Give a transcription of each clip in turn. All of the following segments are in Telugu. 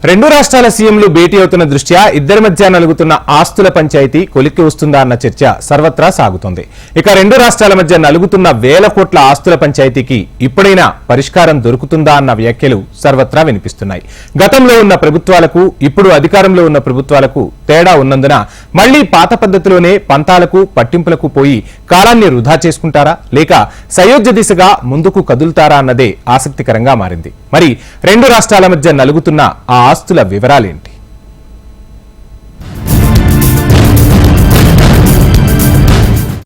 రెండు రాష్ట్రాల సీఎంలు భేటీ అవుతున్న దృష్ట్యా ఇద్దరి మధ్య నలుగుతున్న ఆస్తుల పంచాయతీ కొలిక్కి వస్తుందా అన్న చర్చ సర్వత్రా సాగుతోంది. ఇక రెండు రాష్ట్రాల మధ్య నలుగుతున్న వేల కోట్ల ఆస్తుల పంచాయతీకి ఇప్పుడైనా పరిష్కారం దొరుకుతుందా అన్న వ్యాఖ్యలు సర్వత్రా వినిపిస్తున్నాయి. గతంలో ఉన్న ప్రభుత్వాలకు ఇప్పుడు అధికారంలో ఉన్న ప్రభుత్వాలకు తేడా ఉన్నందున మళ్లీ పాత పద్ధతిలోనే పంతాలకు పట్టింపులకు పోయి కాలాన్ని వృధా చేసుకుంటారా లేక సయోధ్య దిశగా ముందుకు కదులుతారా అన్నదే ఆసక్తికరంగా మారింది. మరి రెండు రాష్ట్రాల మధ్య నలుగుతున్న ఆ ఆస్తుల వివరాలేంటి?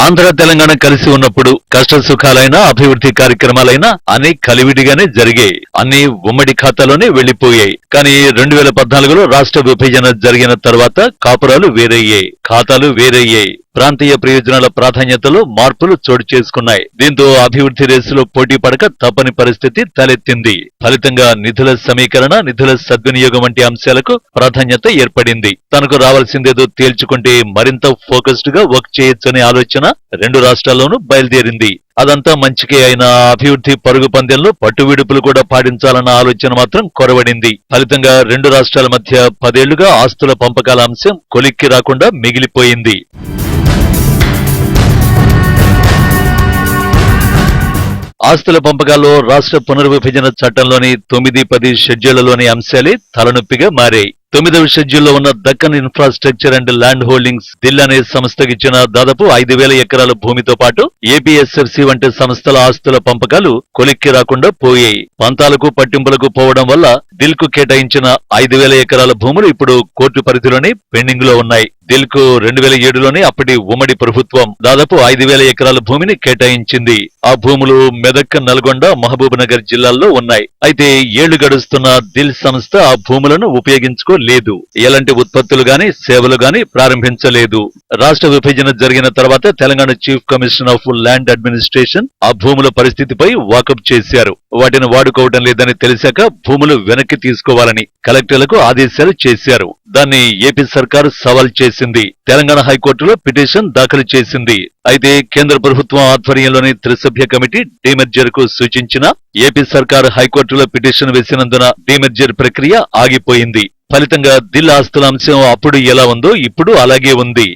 ఆంధ్ర తెలంగాణ కలిసి ఉన్నప్పుడు కష్ట సుఖాలైనా అభివృద్ధి కార్యక్రమాలైనా అన్ని కలివిడిగానే జరిగాయి. అన్ని ఉమ్మడి ఖాతాలోనే వెళ్లిపోయాయి. కానీ 2014లో రాష్ట్ర విభజన జరిగిన తర్వాత కాపురాలు వేరయ్యాయి, ఖాతాలు వేరయ్యాయి. ప్రాంతీయ ప్రయోజనాల ప్రాధాన్యతలో మార్పులు చోటు చేసుకున్నాయి. దీంతో అభివృద్ధి రేసులో పోటీ పడక తప్పని పరిస్థితి తలెత్తింది. ఫలితంగా నిధుల సమీకరణ, నిధుల సద్వినియోగం వంటి అంశాలకు ప్రాధాన్యత ఏర్పడింది. తనకు రావాల్సిందేదో తేల్చుకుంటే మరింత ఫోకస్డ్ గా వర్క్ చేయొచ్చనే ఆలోచన రెండు రాష్ట్రాల్లోనూ బయలుదేరింది. అదంతా మంచికే అయినా అభివృద్ధి పరుగు పందెంలో పట్టువిడుపులు కూడా పాటించాలన్న ఆలోచన మాత్రం కొరవడింది. ఫలితంగా రెండు రాష్ట్రాల మధ్య 10 ఏళ్లుగా ఆస్తుల పంపకాల అంశం కొలిక్కి రాకుండా మిగిలిపోయింది. ఆస్తుల పంపకాల్లో రాష్ట్ర పునర్విభజన చట్టంలోని 9, 10 షెడ్యూళ్లలోని అంశాలే తలనొప్పిగా మారాయి. 9వ షెడ్యూల్లో ఉన్న Deccan infrastructure and land holdings DIL అనే సంస్థకి ఇచ్చిన దాదాపు 5,000 ఎకరాల భూమితో పాటు ఏపీఎస్ఎఫ్సి వంటి సంస్థల ఆస్తుల పంపకాలు కొలిక్కి రాకుండా పోయాయి. పంతాలకు పట్టింపులకు పోవడం వల్ల దిల్ కు కేటాయించిన 5,000 ఎకరాల భూములు ఇప్పుడు కోర్టు పరిధిలోనే పెండింగ్ లో ఉన్నాయి. దిల్ కు 2007లోనే అప్పటి ఉమ్మడి ప్రభుత్వం దాదాపు 5,000 ఎకరాల భూమిని కేటాయించింది. ఆ భూములు మెదక్, నల్గొండ, మహబూబ్ నగర్ జిల్లాల్లో ఉన్నాయి. అయితే ఏళ్లు గడుస్తున్న దిల్ సంస్థ ఆ భూములను ఉపయోగించుకోలేదు. ఎలాంటి ఉత్పత్తులు గాని సేవలు గాని ప్రారంభించలేదు. రాష్ట్ర విభజన జరిగిన తర్వాత Telangana chief commissioner of land administration ఆ భూముల పరిస్థితిపై వాకప్ చేశారు. వాటిని వాడుకోవడం లేదని తెలిసాక భూములు వెనక్కి తీసుకోవాలని కలెక్టర్లకు ఆదేశాలు చేశారు. దాన్ని ఏపీ సర్కారు సవాల్ చేసింది. తెలంగాణ హైకోర్టులో పిటిషన్ దాఖలు చేసింది. అయితే కేంద్ర ప్రభుత్వం ఆధ్వర్యంలోని త్రిసభ్య కమిటీ డీమెర్జర్ కు సూచించిన ఏపీ సర్కారు హైకోర్టులో పిటిషన్ వేసినందున డీమెర్జర్ ప్రక్రియ ఆగిపోయింది. ఫలితంగా దిల్ ఆస్తుల అంశం అప్పుడు ఎలా ఉందో ఇప్పుడు అలాగే ఉంది.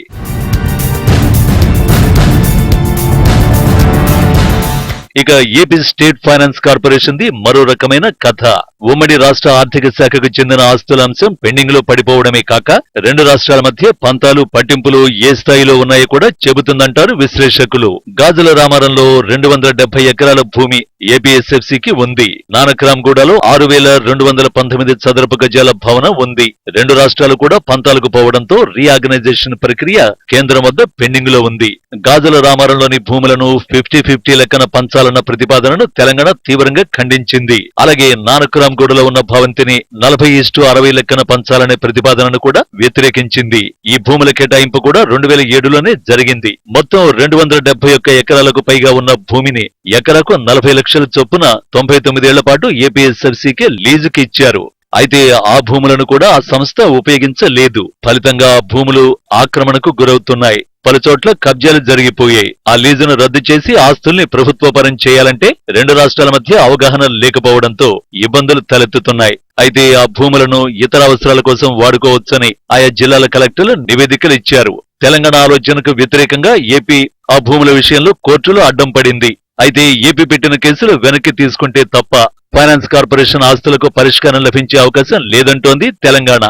ఇక AP state finance corporation the మరో రకమైన కథ. ఉమ్మడి రాష్ట్ర ఆర్థిక శాఖకు చెందిన ఆస్తుల అంశం పెండింగ్ లో పడిపోవడమే కాక రెండు రాష్ట్రాల మధ్య పంతాలు పట్టింపులు ఏ స్థాయిలో ఉన్నాయో కూడా చెబుతుందంటారు విశ్లేషకులు. గాజుల రామారంలో 270 ఎకరాల భూమి ఏపీఎస్ఎఫ్సికి ఉంది. నానక్రామ్గూడలో 6,219 చదరపు గజాల భవనం ఉంది. రెండు రాష్ట్రాలు కూడా పంతాలకు పోవడంతో రీఆర్గనైజేషన్ ప్రక్రియ కేంద్రం వద్ద పెండింగ్ లో ఉంది. గాజుల రామారంలోని భూములను 50-50 లెక్కన పంచాలన్న ప్రతిపాదనను తెలంగాణ తీవ్రంగా ఖండించింది. అలాగే నానక్రామ్గూడలో ఉన్న భవంతిని 40:60 లెక్కన పంచాలనే ప్రతిపాదనను కూడా వ్యతిరేకించింది. ఈ భూముల కేటాయింపు కూడా 2007లోనే జరిగింది. మొత్తం 271 ఎకరాలకు పైగా ఉన్న భూమిని ఎకరాకు 40 లక్షల చొప్పున 99 ఏళ్ల పాటు ఏపీఎస్ఎఫ్సికి లీజుకి ఇచ్చారు. అయితే ఆ భూములను కూడా ఆ సంస్థ ఉపయోగించలేదు. ఫలితంగా భూములు ఆక్రమణకు గురవుతున్నాయి. పలుచోట్ల కబ్జాలు జరిగిపోయాయి. ఆ లీజును రద్దు చేసి ఆస్తుల్ని ప్రభుత్వపరం చేయాలంటే రెండు రాష్ట్రాల మధ్య అవగాహన లేకపోవడంతో ఇబ్బందులు తలెత్తుతున్నాయి. అయితే ఆ భూములను ఇతర అవసరాల కోసం వాడుకోవచ్చని ఆయా జిల్లాల కలెక్టర్లు నివేదికలు ఇచ్చారు. తెలంగాణ ఆలోచనకు వ్యతిరేకంగా ఏపీ ఆ భూముల విషయంలో కోర్టులో అడ్డం పడింది. అయితే ఏపీ పెట్టిన కేసులు వెనక్కి తీసుకుంటే తప్ప ఫైనాన్స్ కార్పొరేషన్ ఆస్తులకు పరిష్కారం లభించే అవకాశం లేదంటోంది తెలంగాణ.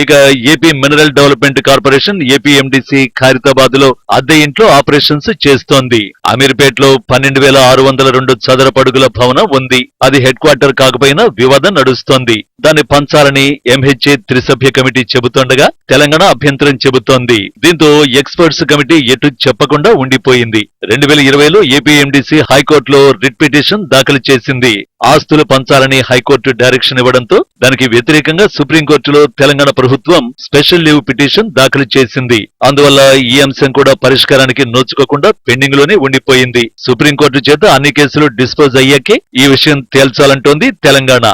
ఇక AP mineral development corporation APMDC Khairatabad లో అద్దె ఇంట్లో ఆపరేషన్స్ చేస్తోంది. అమీర్పేటలో 12,602 చదరపు అడుగుల భవనం ఉంది. అది హెడ్ క్వార్టర్ కాకపోయినా వివాదం నడుస్తోంది. దాన్ని పంచాలని ఎంహెచ్ఏ త్రిసభ్య కమిటీ చెబుతుండగా తెలంగాణ అభ్యంతరం చెబుతోంది. దీంతో ఎక్స్పర్ట్స్ కమిటీ ఎటు చెప్పకుండా ఉండిపోయింది. 2020లో ఏపీఎండిసి హైకోర్టులో రిట్ పిటిషన్ దాఖలు చేసింది. ఆస్తులు పంచాలని హైకోర్టు డైరెక్షన్ ఇవ్వడంతో దానికి వ్యతిరేకంగా సుప్రీంకోర్టులో తెలంగాణ ప్రభుత్వం స్పెషల్ లీవ్ పిటిషన్ దాఖలు చేసింది. అందువల్ల ఈ అంశం కూడా పరిష్కారానికి నోచుకోకుండా పెండింగ్ లోనే ఉండిపోయింది. సుప్రీంకోర్టు చేత అన్ని కేసులు డిస్పోజ్ అయ్యాకే ఈ విషయం తేల్చాలంటోంది తెలంగాణ.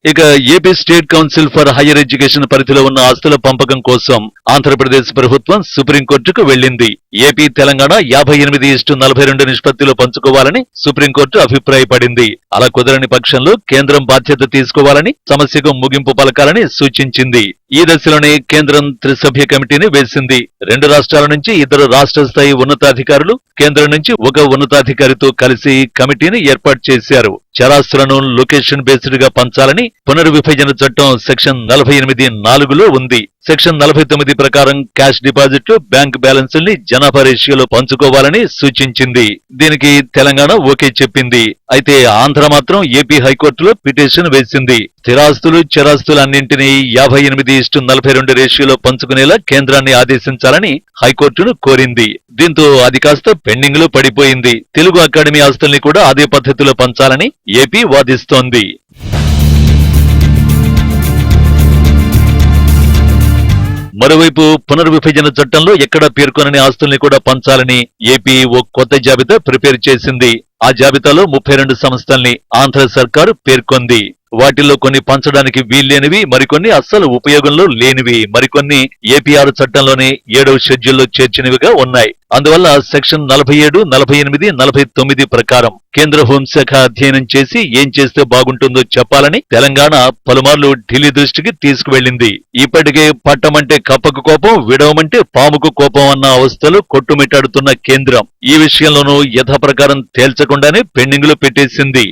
ఇక AP state council for higher education పరిధిలో ఉన్న ఆస్తుల పంపకం కోసం ఆంధ్రప్రదేశ్ ప్రభుత్వం సుప్రీంకోర్టుకు వెళ్లింది. ఏపీ తెలంగాణ 58:42 నిష్పత్తిలో పంచుకోవాలని సుప్రీంకోర్టు అభిప్రాయపడింది. అలా కుదరని పక్షంలో కేంద్రం బాధ్యత తీసుకోవాలని, సమస్యకు ముగింపు పలకాలని సూచించింది. ఈ దశలోనే కేంద్రం త్రిసభ్య కమిటీని వేసింది. 2 రాష్ట్రాల నుంచి 2 రాష్ట్ర స్థాయి ఉన్నతాధికారులు, కేంద్రం నుంచి 1 ఉన్నతాధికారితో కలిసి కమిటీని ఏర్పాటు చేశారు. చరాస్తులను లొకేషన్ బేస్డ్ గా పంచాలని పునర్విభజన చట్టం సెక్షన్ 48(4)లో ఉంది. సెక్షన్ 49 ప్రకారం క్యాష్ డిపాజిట్లు, బ్యాంక్ బ్యాలెన్సుల్ని జనాభా రేషియోలో పంచుకోవాలని సూచించింది. దీనికి తెలంగాణ ఓకే చెప్పింది. అయితే ఆంధ్ర మాత్రం ఏపీ హైకోర్టులో పిటిషన్ వేసింది. స్థిరాస్తులు, చరాస్తులు అన్నింటినీ 58:42 రేషియోలో పంచుకునేలా కేంద్రాన్ని ఆదేశించాలని హైకోర్టును కోరింది. దీంతో అది కాస్త పెండింగ్ లో పడిపోయింది. తెలుగు అకాడమీ ఆస్తుల్ని కూడా అదే పద్ధతిలో పంచాలని ఏపీ వాదిస్తోంది. మరోవైపు పునర్విభజన చట్టంలో ఎక్కడా పేర్కొనని ఆస్తుల్ని కూడా పంచాలని ఏపీ ఓ కొత్త జాబితా ప్రిపేర్ చేసింది. ఆ జాబితాలో 32 సంస్థల్ని ఆంధ్ర సర్కారు పేర్కొంది. వాటిల్లో కొన్ని పంచడానికి వీల్లేనివి, మరికొన్ని అస్సలు ఉపయోగంలో లేనివి, మరికొన్ని ఏపీఆర్ చట్టంలోనే 7వ షెడ్యూల్లో చేర్చినవిగా ఉన్నాయి. అందువల్ల సెక్షన్ 47, 48, 49 ప్రకారం కేంద్ర హోంశాఖ అధ్యయనం చేసి ఏం చేస్తే బాగుంటుందో చెప్పాలని తెలంగాణ పలుమార్లు ఢిల్లీ దృష్టికి తీసుకువెళ్లింది. ఇప్పటికే పట్టమంటే కప్పకు కోపం, విడవమంటే పాముకు కోపం అన్న అవస్థలు కొట్టుమిట్టాడుతున్న కేంద్రం ఈ విషయంలోనూ యథాప్రకారం తేల్చకుండానే పెండింగ్ లో పెట్టేసింది.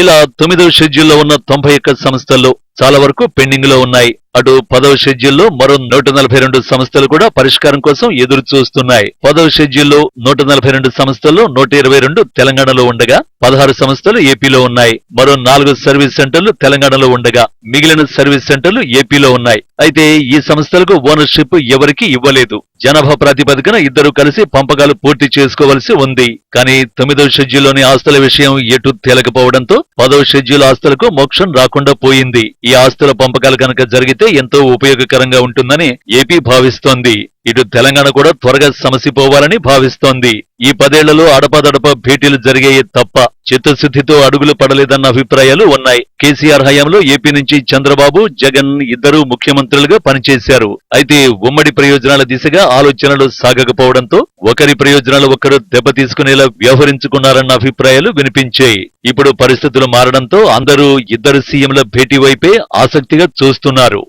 ఇలా 9వ షెడ్యూల్లో ఉన్న 91 సంస్థల్లో చాలా వరకు పెండింగ్ లో ఉన్నాయి. అటు 10వ షెడ్యూల్లో మరో 142 సంస్థలు కూడా పరిష్కారం కోసం ఎదురు చూస్తున్నాయి. 10వ షెడ్యూల్లో 142 సంస్థల్లో 122 తెలంగాణలో ఉండగా 16 సంస్థలు ఏపీలో ఉన్నాయి. మరో 4 సర్వీస్ సెంటర్లు తెలంగాణలో ఉండగా మిగిలిన సర్వీస్ సెంటర్లు ఏపీలో ఉన్నాయి. అయితే ఈ సంస్థలకు ఓనర్షిప్ ఎవరికీ ఇవ్వలేదు. జనాభా ప్రాతిపదికన 2 కలిసి పంపకాలు పూర్తి చేసుకోవలసి ఉంది. కానీ 9వ షెడ్యూల్లోని ఆస్తుల విషయం ఎటు తేలకపోవడంతో 10వ షెడ్యూల్ ఆస్తులకు మోక్షం రాకుండా పోయింది. ఈ ఆస్తుల పంపకాలు కనుక జరిగితే ఎంతో ఉపయోగకరంగా ఉంటుందని ఏపీ భావిస్తోంది. ఇటు తెలంగాణ కూడా త్వరగా సమసిపోవాలని భావిస్తోంది. ఈ 10 ఏళ్లలో అడపాదడపా భేటీలు జరిగాయే తప్ప చిత్తశుద్ధితో అడుగులు పడలేదన్న అభిప్రాయాలు ఉన్నాయి. కేసీఆర్ హయాంలో ఏపీ నుంచి చంద్రబాబు, జగన్ 2 ముఖ్యమంత్రులుగా పనిచేశారు. అయితే ఉమ్మడి ప్రయోజనాల దిశగా ఆలోచనలు సాగకపోవడంతో ఒకరి ప్రయోజనాలు ఒకరు దెబ్బతీసుకునేలా వ్యవహరించుకున్నారన్న అభిప్రాయాలు వినిపించాయి. ఇప్పుడు పరిస్థితులు మారడంతో అందరూ 2 సీఎంల భేటీ వైపే ఆసక్తిగా చూస్తున్నారు.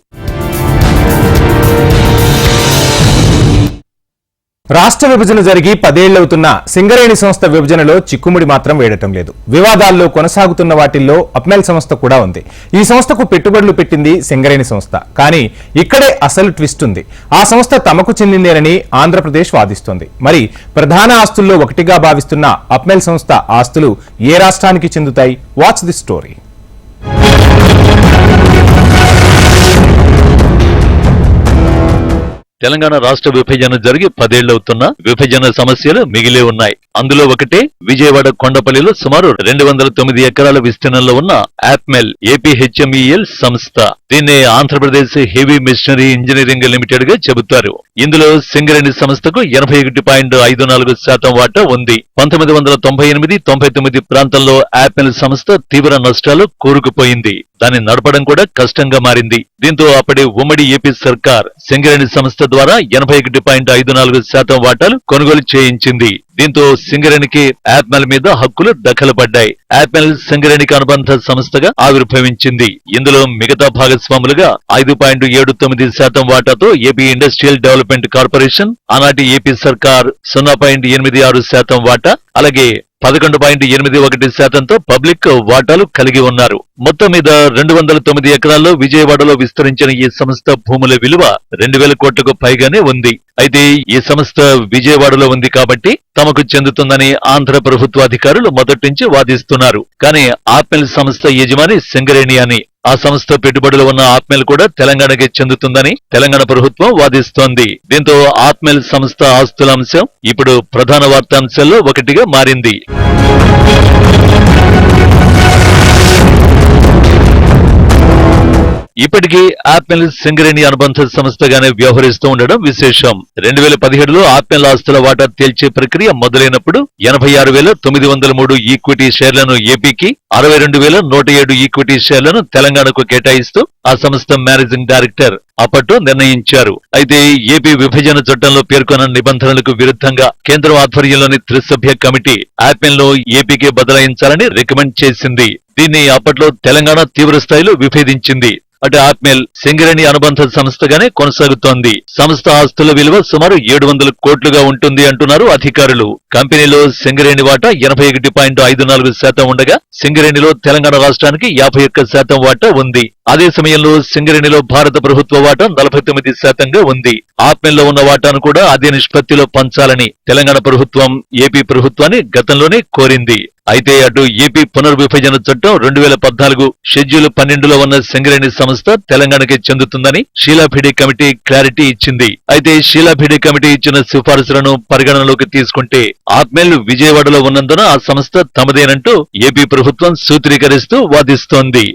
రాష్ట్ర విభజన జరిగి 10 ఏళ్లవుతున్న సింగరేణి సంస్థ విభజనలో చిక్కుముడి మాత్రం వేయటం లేదు. వివాదాల్లో కొనసాగుతున్న వాటిల్లో అప్మెల్ సంస్థ కూడా ఉంది. ఈ సంస్థకు పెట్టుబడులు పెట్టింది సింగరేణి సంస్థ. కానీ ఇక్కడే అసలు ట్విస్ట్ ఉంది. ఆ సంస్థ తమకు చెందిందేనని ఆంధ్రప్రదేశ్ వాదిస్తోంది. మరి ప్రధాన ఆస్తుల్లో ఒకటిగా భావిస్తున్న అప్మెల్ సంస్థ ఆస్తులు ఏ రాష్ట్రానికి చెందుతాయి? Watch the story. తెలంగాణ రాష్ట్ర విభజన జరిగి 10 ఏళ్లవుతున్నా విభజన సమస్యలు మిగిలే ఉన్నాయి. అందులో ఒకటే విజయవాడ కొండపల్లిలో సుమారు 209 ఎకరాల విస్తీర్ణంలో ఉన్న ఆప్మెల్ ఏపీహెచ్ఎంఈఎల్ సంస్థ. దీన్ని Andhra Pradesh heavy machinery engineering limited గా చెబుతారు. ఇందులో సింగరేణి సంస్థకు 81.54% వాటా ఉంది. 1998-99 ప్రాంతంలో ఆప్మెల్ సంస్థ తీవ్ర నష్టాలు కూరుకుపోయింది. దాన్ని నడపడం కూడా కష్టంగా మారింది. దీంతో అప్పటి ఉమ్మడి ఏపీ సర్కార్ సింగరేణి సంస్థ ద్వారా 81.54% వాటాలు కొనుగోలు చేయించింది. దీంతో సింగరేణికి ఆప్మెల్ మీద హక్కులు దఖలుపడ్డాయి. ఆప్మెల్ సింగరేణికి అనుబంధ సంస్థగా ఆవిర్భవించింది. ఇందులో మిగతా భాగస్వాములుగా 5.79% వాటాతో ఏపీ ఇండస్ట్రియల్ డెవలప్మెంట్ కార్పొరేషన్, ఆనాటి ఏపీ సర్కార్ 0.86% వాటా, అలాగే 11.81%తో పబ్లిక్ వాటాలు కలిగి ఉన్నారు. మొత్తం మీద 209 ఎకరాల్లో విజయవాడలో విస్తరించిన ఈ సంస్థ భూముల విలువ 2,000 కోట్లకు పైగానే ఉంది. అయితే ఈ సంస్థ విజయవాడలో ఉంది కాబట్టి తమకు చెందుతుందని ఆంధ్ర ప్రభుత్వ అధికారులు మొదటి నుంచి వాదిస్తున్నారు. కానీ ఆప్మెల్ సంస్థ యజమాని సింగరేణి అని, ఆ సంస్థ పెట్టుబడులు ఉన్న ఆప్మెల్ కూడా తెలంగాణకే చెందుతుందని తెలంగాణ ప్రభుత్వం వాదిస్తోంది. దీంతో ఆప్మెల్ సంస్థ ఆస్తుల అంశం ఇప్పుడు ప్రధాన వార్తాంశాల్లో ఒకటిగా మారింది. ఇప్పటికీ ఆపిల్ సింగరేణి అనుబంధ సంస్థగానే వ్యవహరిస్తూ ఉండడం విశేషం. 2017లో ఆపిల్ ఆస్తుల వాటా తేల్చే ప్రక్రియ మొదలైనప్పుడు 86,903 ఈక్విటీ షేర్లను ఏపీకి, 62,107 ఈక్విటీ షేర్లను తెలంగాణకు కేటాయిస్తూ ఆ సంస్థ మేనేజింగ్ డైరెక్టర్ అప్పట్లో నిర్ణయించారు. అయితే ఏపీ విభజన చట్టంలో పేర్కొన్న నిబంధనలకు విరుద్ధంగా కేంద్రం ఆధ్వర్యంలోని త్రిసభ్య కమిటీ ఆపిల్ లో ఏపీకి బదలాయించాలని రికమెండ్ చేసింది. దీన్ని అప్పట్లో తెలంగాణ తీవ్ర స్థాయిలో విభేదించింది. అటు ఆప్మెల్ సింగరేణి అనుబంధ సంస్థగానే కొనసాగుతోంది. సంస్థ ఆస్తుల విలువ సుమారు 700 కోట్లుగా ఉంటుంది అంటున్నారు అధికారులు. కంపెనీలో సింగరేణి వాటా 81.54% ఉండగా సింగరేణిలో తెలంగాణ రాష్ట్రానికి 51% వాటా ఉంది. అదే సమయంలో సింగరేణిలో భారత ప్రభుత్వ వాటా 49%గా ఉంది. ఆప్మెల్లో ఉన్న వాటాను కూడా అదే నిష్పత్తిలో పంచాలని తెలంగాణ ప్రభుత్వం ఏపీ ప్రభుత్వాన్ని గతంలోనే కోరింది. అయితే అటు ఏపీ పునర్విభజన చట్టం 2014 షెడ్యూల్ 12లో ఉన్న సింగరేణి సంస్థ తెలంగాణకి చెందుతుందని షీలాభిడి కమిటీ క్లారిటీ ఇచ్చింది. అయితే షీలాభిడి కమిటీ ఇచ్చిన సిఫారసులను పరిగణనలోకి తీసుకుంటే ఆప్మెల్ విజయవాడలో ఉన్నందున ఆ సంస్థ తమదేనంటూ ఏపీ ప్రభుత్వం సూత్రీకరిస్తూ వాదిస్తోంది.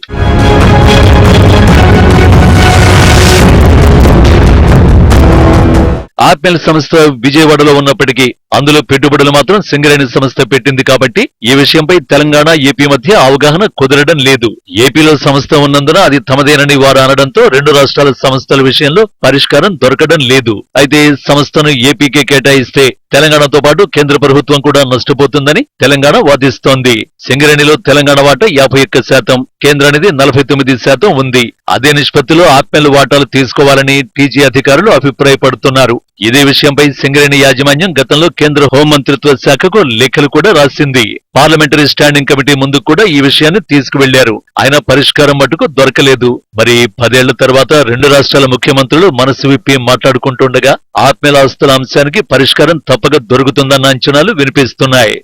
ఆప్మెల్ సంస్థ విజయవాడలో ఉన్నప్పటికీ అందులో పెట్టుబడులు మాత్రం సింగరేణి సంస్థ పెట్టింది కాబట్టి ఈ విషయంపై తెలంగాణ ఏపీ మధ్య అవగాహన కుదరడం లేదు. ఏపీలో సంస్థ ఉన్నందున అది తమదేనని వారు అనడంతో రెండు రాష్ట్రాల సంస్థల విషయంలో పరిష్కారం దొరకడం లేదు. అయితే సంస్థను ఏపీకే కేటాయిస్తే తెలంగాణతో పాటు కేంద్ర ప్రభుత్వం కూడా నష్టపోతుందని తెలంగాణ వాదిస్తోంది. సింగరేణిలో తెలంగాణ వాటా 51%, కేంద్రానిది 49% ఉంది. అదే నిష్పత్తిలో ఆప్మెల్ వాటాలు తీసుకోవాలని టీజీ అధికారులు అభిప్రాయపడుతున్నారు. ఇదే విషయంపై సింగరేణి యాజమాన్యం గతంలో కేంద్ర హోంమంత్రిత్వ శాఖకు లేఖలు కూడా రాసింది. పార్లమెంటరీ స్టాండింగ్ కమిటీ ముందుకు కూడా ఈ విషయాన్ని తీసుకువెళ్లారు. అయినా పరిష్కారం మటుకు దొరకలేదు. మరి 10 ఏళ్ల తర్వాత రెండు రాష్ట్రాల ముఖ్యమంత్రులు మనసు విప్పి మాట్లాడుకుంటుండగా ఆప్మెల్ ఆస్తుల అంశానికి పరిష్కారం తప్పక దొరుకుతుందన్న అంచనాలు వినిపిస్తున్నాయి.